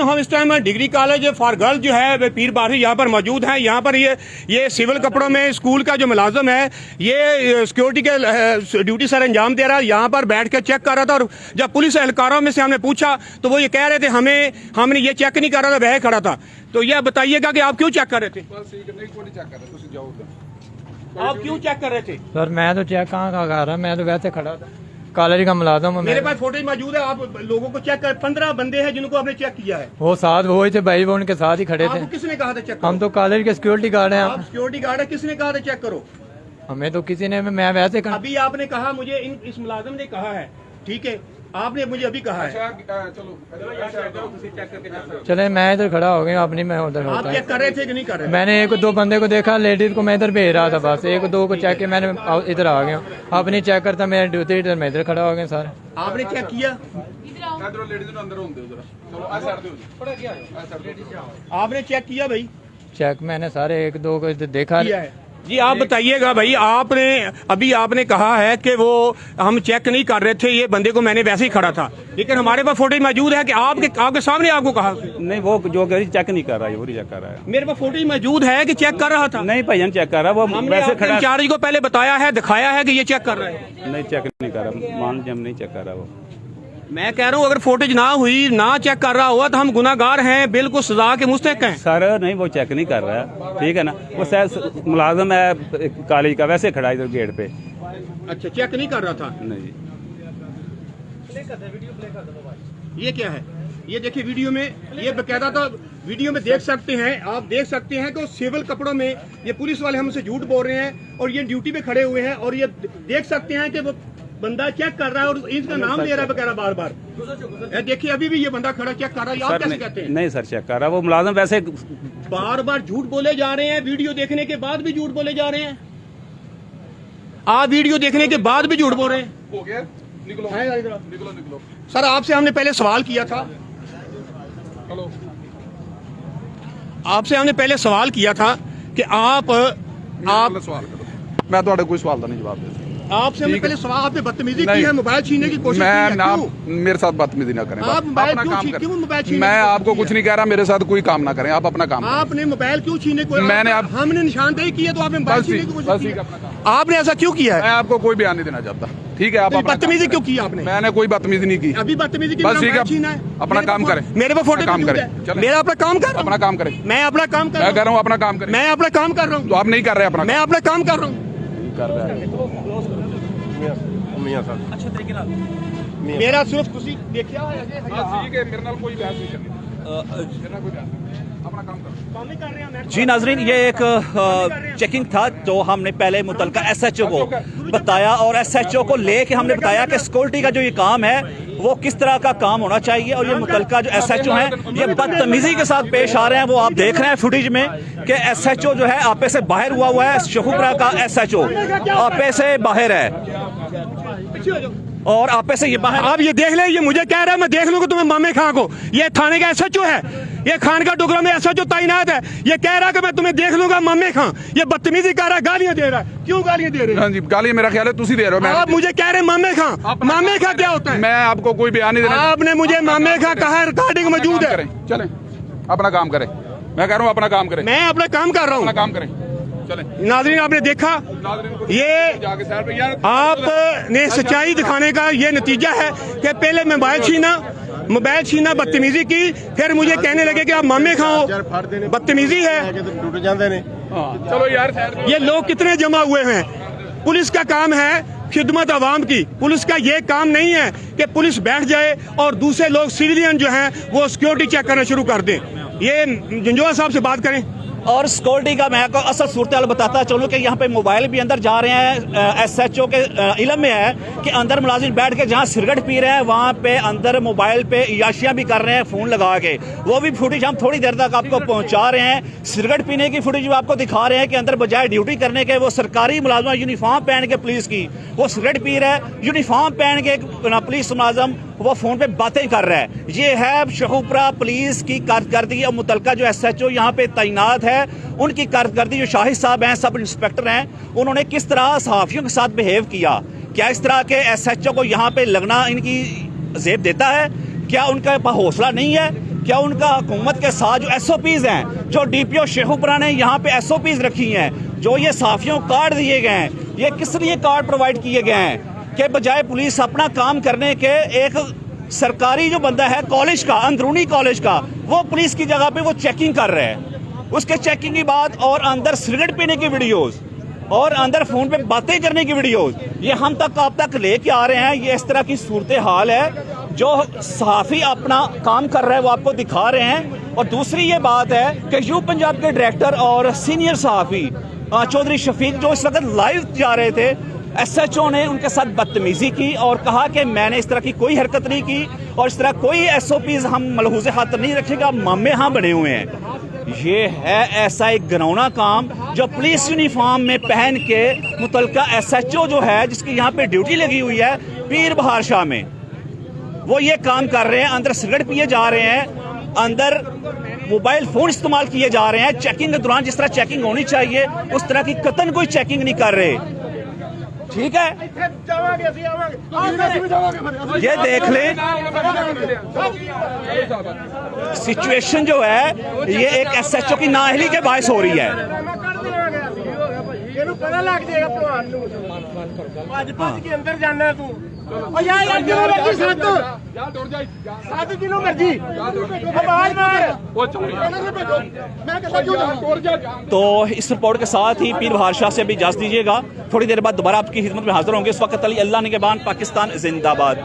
हम इस time degree college for girls जो है पीर बारी यहाँ पर मौजूद हैं। यहाँ पर ये सिविल कपड़ों में स्कूल का जो मुलाजिम है ये सिक्योरिटी के ड्यूटी सर अंजाम दे रहा है। यहाँ पर बैठ कर चेक कर रहा था और जब पुलिस एहलकारों में से हमने पूछा तो वो ये कह रहे थे हमने ये चेक नहीं कर रहा था, वह खड़ा था। तो यह बताइएगा कि आप क्यों चेक कर रहे थे? आप क्यों चेक कर रहे थे? सर मैं तो चेक कहाँ कर रहा, मैं तो वैसे खड़ा था, कॉलेज का मुलाजिम हूं। मेरे पास फोटो मौजूद है, आप लोगों को चेक कर 15 बंदे हैं जिनको आपने चेक किया है। वो साथ वो ही थे भाई, वो उनके साथ ही खड़े थे। किसने कहा था चेक करो? हम तो कॉलेज के सिक्योरिटी गार्ड हैं। आप सिक्योरिटी गार्ड है, किसने कहा था चेक करो? हमें तो किसी ने, मैं वैसे अभी आपने कहा मुझे इस मुलाजिम ने कहा है, ठीक है, आपने मुझे अभी कहा है। चले मैं इधर खड़ा हो गया अपनी, मैं उधर आप होता चेक कर रहे थे कि नहीं कर रहे? मैंने एक दो बंदे को देखा, लेडीज को मैं इधर भेज रहा था, बस एक दो को चेक किया, मैंने इधर आ गया। अपनी चेक करता मेरा ड्यूटी, इधर मैं इधर खड़ा हो गया। सर आपने चेक किया? आपने चेक किया भाई? चेक मैंने सारे एक दो को देखा है। जी आप बताइएगा भाई, आपने कहा है कि वो हम चेक नहीं कर रहे थे, ये बंदे को मैंने वैसे ही खड़ा था, लेकिन हमारे पास फोटो मौजूद है कि आपके सामने आपको कहा नहीं, वो जो चेक नहीं कर रहा है वो चेक कर रहा है। मेरे पास फोटो मौजूद है कि चेक कर रहा था। नहीं भाईजान चेक कर रहा, वो वैसे खड़ा। इंचार्ज को पहले बताया है, दिखाया है कि ये चेक कर रहा है। नहीं चेक नहीं कर रहा, मान लीजिए हम नहीं चेक कर रहा। वो मैं कह रहा हूँ अगर फोटेज ना हुई, ना चेक कर रहा हुआ तो हम गुनाहगार हैं, बिल्कुल सजा के मुस्तहक हैं। सर नहीं, वो चेक नहीं कर रहा है, ठीक है ना। वो शायद मुलाजिम है कॉलेज का, वैसे खड़ा इधर गेट पे। अच्छा, चेक नहीं कर रहा था? नहीं। ये क्या है? ये देखिए वीडियो में, ये बकायदा तो वीडियो में देख सकते हैं, आप देख सकते हैं कि सिविल कपड़ों में ये पुलिस वाले हमसे झूठ बोल रहे हैं और ये ड्यूटी पे खड़े हुए हैं और ये देख सकते हैं कि वो बंदा चेक कर रहा है और इसका नाम ले रहा है बकायदा बार बार। देखिए अभी भी ये बंदा खड़ा चेक कर रहा है, आप कैसे कहते हैं? नहीं सर चेक कर रहा, वो मुलाजिम वैसे बार बार झूठ बोले जा रहे हैं, वीडियो देखने के बाद भी झूठ बोले जा रहे हैं। आप वीडियो देखने के बाद भी झूठ बोल रहे हैं। हो गया, निकलो निकलो निकलो। सर आपसे हमने पहले सवाल किया था, हेलो, आपसे हमने पहले सवाल किया था कि आप सवाल करो, मैं ਤੁਹਾਡੇ कोई सवाल का नहीं जवाब दे सकता। आपसे हमने पहले सवाल, आपने बदतमीजी की है, मोबाइल छीनने की कोशिश मैं की ना, है। मेरे साथ बदतमीजी ना करें। आप मोबाइल अपना काम क्यों मोबाइल छीनने? मैं आपको कुछ नहीं कह रहा, मेरे साथ कोई काम ना करें, आप अपना काम। आपने मोबाइल क्यों छीनने को? मैंने हमने निशानदेही की है तो आपने मोबाइल छीनने की कोशिश की है। आपने ऐसा क्यों किया है? मैं आपको कोई बयान नहीं देना चाहता, ठीक है। आप बदतमीजी क्यों की आपने? मैंने कोई बदतमीजी नहीं की। अभी बदतमीजी की? बस ठीक है, अपना काम करें। मेरे पास फोटो काम करें, मेरा अपना काम कर, अपना काम करें। मैं अपना काम कर मैं कह रहा हूँ अपना काम करें। मैं अपना काम कर रहा हूँ, तो आप नहीं कर रहे अपना। मैं अपना काम कर रहा हूँ। अच्छा तरीके नाल मेरा सिर्फ खुशी देखिया है, ठीक है, मेरे नाल कोई बहस नहीं करनी, मेरे नाल कोई बहस नहीं, अपना काम करो। जी नाजरीन, ये एक चेकिंग था जो हमने पहले मुतलका SHO को बताया और SHO को लेके हमने बताया कि सिक्योरिटी का जो ये काम है वो किस तरह का काम होना चाहिए और ये मुतलका जो SHO है ये बदतमीजी के साथ पेश आ रहे हैं। वो आप देख रहे हैं फुटेज में कि SHO जो है आपे से बाहर हुआ है, शहूपुरा का SHO आपे से बाहर है और आपे से ये बाहर। आप ये देख ले, ये मुझे कह रहा है, मैं देख लूंगा तुम्हें मामे खां को। ये थाने का SHO है, ये खान का टुकड़ा में SHO तैनात है। ये कह रहा है कि मैं तुम्हें देख लूंगा मामे खां। ये बदतमीजी कर रहा है, गालियां दे रहा है। क्यों गालियां दे रहे हैं? हाँ जी, गालियां मेरा ख्याल है तुसी दे रहे हो। आप मुझे कह रहे हैं मामे खां। मामे खां क्या होता है? मैं आपको कोई बयान नहीं देना। आपने मुझे मामे खां कहा, रिकॉर्डिंग मौजूद है। चलें, अपना काम करें। मैं कह रहा हूँ अपना काम करें। मैं अपना काम कर रहा हूँ, अपना काम करें। नाज़रीन आपने देखा, ये आपने सच्चाई दिखाने का ये नतीजा है कि पहले मोबाइल छीना, बदतमीजी की, फिर मुझे कहने लगे कि आप मामे खाओ, बदतमीजी है। चलो यार, ये लोग कितने जमा हुए हैं। पुलिस का काम है खिदमत आवाम की, पुलिस का ये काम नहीं है कि पुलिस बैठ जाए और दूसरे लोग सिविलियन जो हैं वो सिक्योरिटी चेक करना शुरू कर दें। ये जंजोआ साहब से बात करें। और सिक्योरिटी का मैं आपको असल सूरत हाल बताता चलूँ कि यहाँ पे मोबाइल भी अंदर जा रहे हैं। SHO के इल्म में है कि अंदर मुलाजिम बैठ के जहाँ सिगरेट पी रहे हैं वहाँ पे अंदर मोबाइल पे याशियाँ भी कर रहे हैं फ़ोन लगा के। वो भी फुटेज हम थोड़ी देर तक आपको पहुँचा रहे हैं। सिगरेट पीने की फुटेज आपको दिखा रहे हैं कि अंदर बजाय ड्यूटी करने के वो सरकारी मुलाजमा यूनिफॉर्म पहन के पुलिस की वो सिगरेट पी रहा है, यूनिफॉर्म पहन के पुलिस मुलाजम वो फोन पे बातें कर रहा है। ये है शहूपुरा पुलिस की कारकर्दगी और मुतलका जो SHO यहाँ पे तैनात है उनकी कारकर्दगी। जो शाहिद साहब हैं, सब इंस्पेक्टर हैं, उन्होंने किस तरह सहाफियों के साथ बिहेव किया। क्या इस तरह के SHO को यहाँ पे लगना इनकी जेब देता है? क्या उनका हौसला नहीं है? क्या उनका हुकूमत के साथ जो SOPs हैं, जो DPO शेखुपुरा ने यहाँ पे SOPs रखी हैं, जो ये साफियों कार्ड दिए गए हैं, ये किस लिए कार्ड प्रोवाइड किए गए हैं कि बजाय पुलिस अपना काम करने के एक सरकारी जो बंदा है कॉलेज का, अंदरूनी कॉलेज का, वो पुलिस की जगह पे वो चेकिंग कर रहे हैं। उसके चेकिंग की बात और अंदर सिगरेट पीने की वीडियोस और अंदर फोन पे बातें करने की वीडियोस ये हम तक आप तक लेके आ रहे हैं। ये इस तरह की सूरत हाल है। जो सहाफ़ी अपना काम कर रहा है वो आपको दिखा रहे हैं। और दूसरी ये बात है कि यू पंजाब के डायरेक्टर और सीनियर सहाफ़ी चौधरी शफीक जो इस वक्त लाइव जा रहे थे, SHO ने उनके साथ बदतमीजी की और कहा कि मैंने इस तरह की कोई हरकत नहीं की और इस तरह कोई SOPs हम मलहूज़े खातर नहीं रखेगा, मामे हाँ बने हुए हैं। ये है ऐसा एक घिनौना काम जो पुलिस यूनिफॉर्म में पहन के मुतलका SHO जो है जिसकी यहाँ पे ड्यूटी लगी हुई है पीर बहार शाह में, वो ये काम कर रहे हैं। अंदर सिगरेट पिए जा रहे हैं, अंदर मोबाइल फोन इस्तेमाल किए जा रहे हैं। चेकिंग के दौरान जिस तरह चेकिंग होनी चाहिए उस तरह की कतन कोई चेकिंग नहीं कर रहे। ठीक है, ये देख लें सिचुएशन जो है ये एक SHO की नाअहली के बायस हो रही है। पता लग जाएगा भगवान नूं भज भज के अंदर जाना तू ओ यार जो मर्जी साथ जिन्हों मर्जी आवाज मार मैं कहता क्यों। तो इस रिपोर्ट के साथ ही पीर बहार शाह से अभी इजाजत दीजिएगा। थोड़ी देर बाद दोबारा आपकी खिदमत में हाजिर होंगे। इस वक्त अली अल्लाह निगहबान, पाकिस्तान जिंदाबाद।